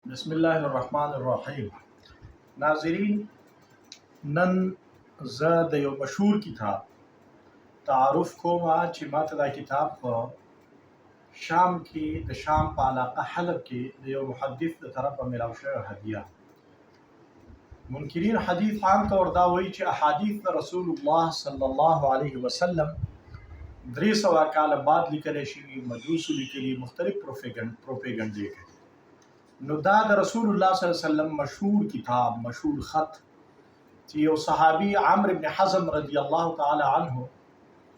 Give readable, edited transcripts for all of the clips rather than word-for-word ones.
بسم الله الرحمن الرحیم. ناظرین، نن زه د یو مشهور کتاب تعارف کوم چې ماته دا کتاب په شام کې د شام په علاقه حلب کې د یو محدث د طرفه ملاو شوی هدیه. منکرین حدیث عام طور دا وایي چې احادیث د رسول الله صلی الله علیه وسلم 300 کاله بعد لیکل شوي، مجوسو لیکلي، مختلف پروپیګنډې کوي. نو دا د رسول الله صلی الله علیه وسلم مشهور کتاب، مشهور خط چې یو صحابي عمرو بن حزم رضی الله تعالی عنه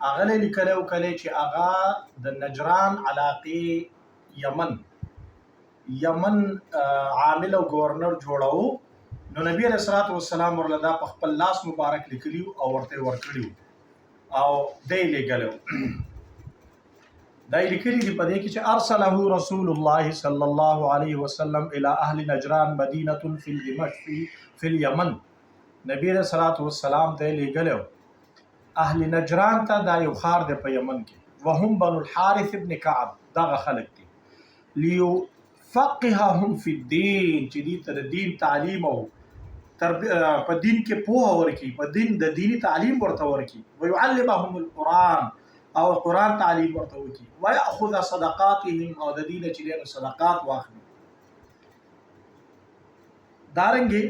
هغه لیکلی و کله چې هغه د نجران علاقې یمن عامل او گورنر جوړاو. نو نبی علیہ الصلوۃ والسلام ورله دا په خپل لاس مبارک لیکلی او ورته ورکړي او دی لګلو. دا لیکلي دی په دې کې چې ارسله رسول الله صلی الله علیه وسلم الى اهل نجران مدینه فی دمشق فی الیمن. نبی علیہ الصلوۃ والسلام ته لګلو اهل نجران ته، دا یو خار دی په یمن کې، وهم بنو الحارث ابن کعب، دغه خلک دي، لیفقههم فی الدین، چې دې ته د دین تعلیم او په دین کې پوهه ورکړي، په دین د دینی تعلیم ورته ورکړي، ويعلمهم القرآن او قرآن تعلیم ورته وکړي، ويأخذ صدقاتهم او د دین چې له صدقات واخلي. دارنګه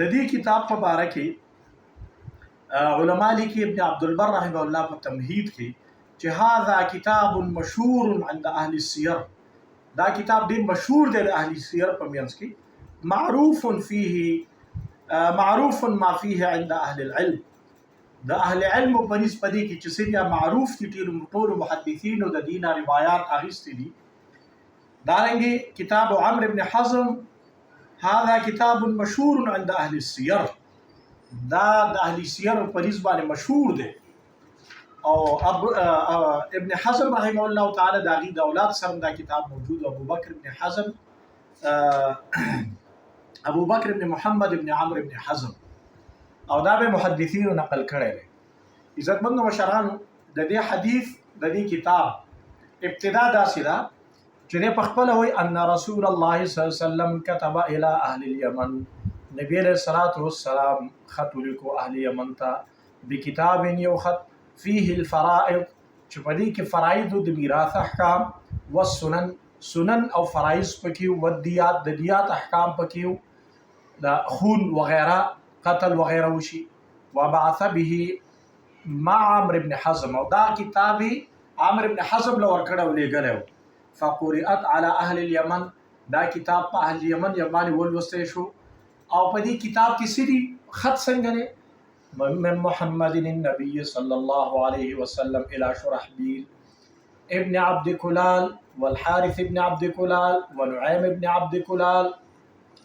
د دې کتاب په باره کې علما لیکي، ابن عبد البر رحمه الله په تمهید کې چې هذا کتاب مشهور عند اهل السیر، دا کتاب ډیر مشهور دی د اهل السیر په منځ کې، معروف ما فيه عند اهل العلم، د اهل علم په نسبت کې چې سړي معروف دي، ټول محدثینو د دینه روایات اخیستي دي. دارنګه کتاب عمرو بن حزم هذا کتاب مشهور عند اهل السیر، دا د اهل سیر په نسبت باندې مشهور دی. او ابن حزم رحمه الله تعالی د هغې د اولاد سره دا کتاب موجود، ابو بکر ابن محمد ابن عمرو ابن حزم، او دا به محدثینو نقل کړی دی. عزتمندو مشرانو، د دې حدیث د دې کتاب ابتدا داسې ده چې په خپله وایي ان رسول الله صلی الله علیه وسلم كتب الى اهل اليمن، نبی علیہ الصلوۃ والسلام خط لیکو اهل یمن ته بکتاب، یو خط فيه الفرائض چې په دې کې فرایض د میراث احکام، والسنن سنن او فرایض پکې، ودیات د دیات احکام پکې، د خون وغیرہ قتل وغیرہ وشي. وبعث به مع عمرو بن حزم، او دا کتاب عمرو بن حزم له ورکړه ولېږلی، فقرئت على اهل اليمن، دا کتاب په اهل یمن باندې ولوستی شو. او په دې کتاب کې سړي خط څنګه دی؟ من محمد النبي صلى الله عليه وسلم الى شرحبيل ابن عبد كلال والحارث ابن عبد كلال ونعيم ابن عبد كلال،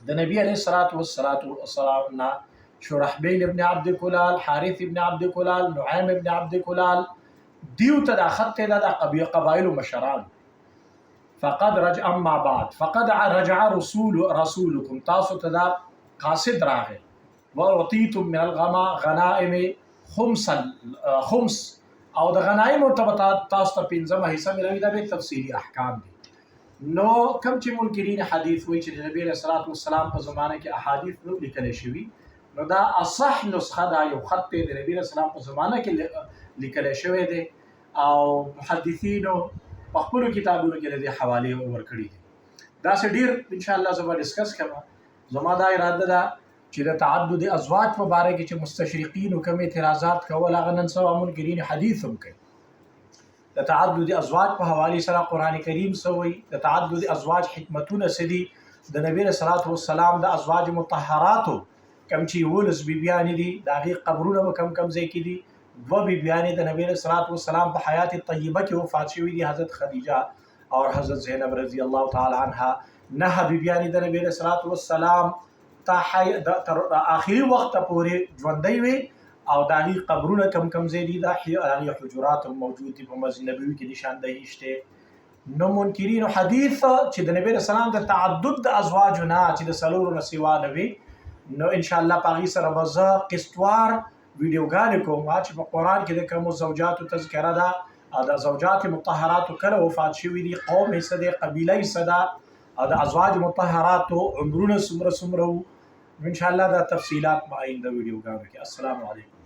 د نبی علیہ الصلوۃ والسلام نا شرحبیل ابن عبد كلال، حارث ابن عبد كلال، نعيم ابن عبد كلال، دیو ته دا خط ته دا قبایل مشران. فقد رجع، اما بعد فقد رجع رسولكم، تاسو ته دا قاصد راغی، واعطيتم من الغنائم خمس، او د غنائم ته تاسو ته 5 حصہ ملوي. دا به تفصیلی احکام دي. نو کوم چې منکرین حدیث وایي چې د نبی علیہ الصلوۃ والسلام په زمانه کې احادیث نو لیکل شوي، نو دا اصح نسخه دا یو خط دی د نبی علیہ السلام په زمانه کې لیکل شوی دی، او محدثینو په خپلو کتابونو کې د حوالې ورکړي دي. دا څه ډیر ان شاء الله زما ډسکس کوم. زما دا اراده ده چې د تعدد ازواج په باره کې چې مستشرقین کوم اعتراضات کول، هغه نن سبا منکرین حدیث هم کوي. د تعدد ازواج په حواله سره قران کریم سوی، د تعدد ازواج حکمتونه سدي، د نبی صلی الله علیه وسلم د ازواج مطهراتو کم چې ولس بیبیان دي، د هغې قبرونه کم ځای کې دي. 2 بیبیان د نبی صلی الله علیه وسلم په حیات طیبه کې وفات شوي دي، حضرت خدیجه او حضرت زینب رضی الله تعالی عنها. 9 بیبیان د نبی صلی الله علیه وسلم تر آخري وخت پورې ژوندۍ وي، او د هغې قبرونه کم ځای دي، د هغې حجرات هم موجود دي، په مسجد نبوي کې نشاندهي شته. نو منکرینو حدیث چې د نبی صلی الله علیه وسلم د تعدد د ازواجو نه چې د 4 نه سوا نه وي، نو ان شاء الله په هغې سره به زه قسطوار ویډیوګانې کوم چې په قرآن کې د کومو زوجاتو تذکره ده، د زوجات مطهراتو کله وفات شوي دي، قوم حصه دی، قبیله حصه ده، او د ازواج مطهراتو عمرونه څومره څومره وو. ان شاء الله دا تفصيلات په آینده ویډیوګانو کې. السلام علیکم.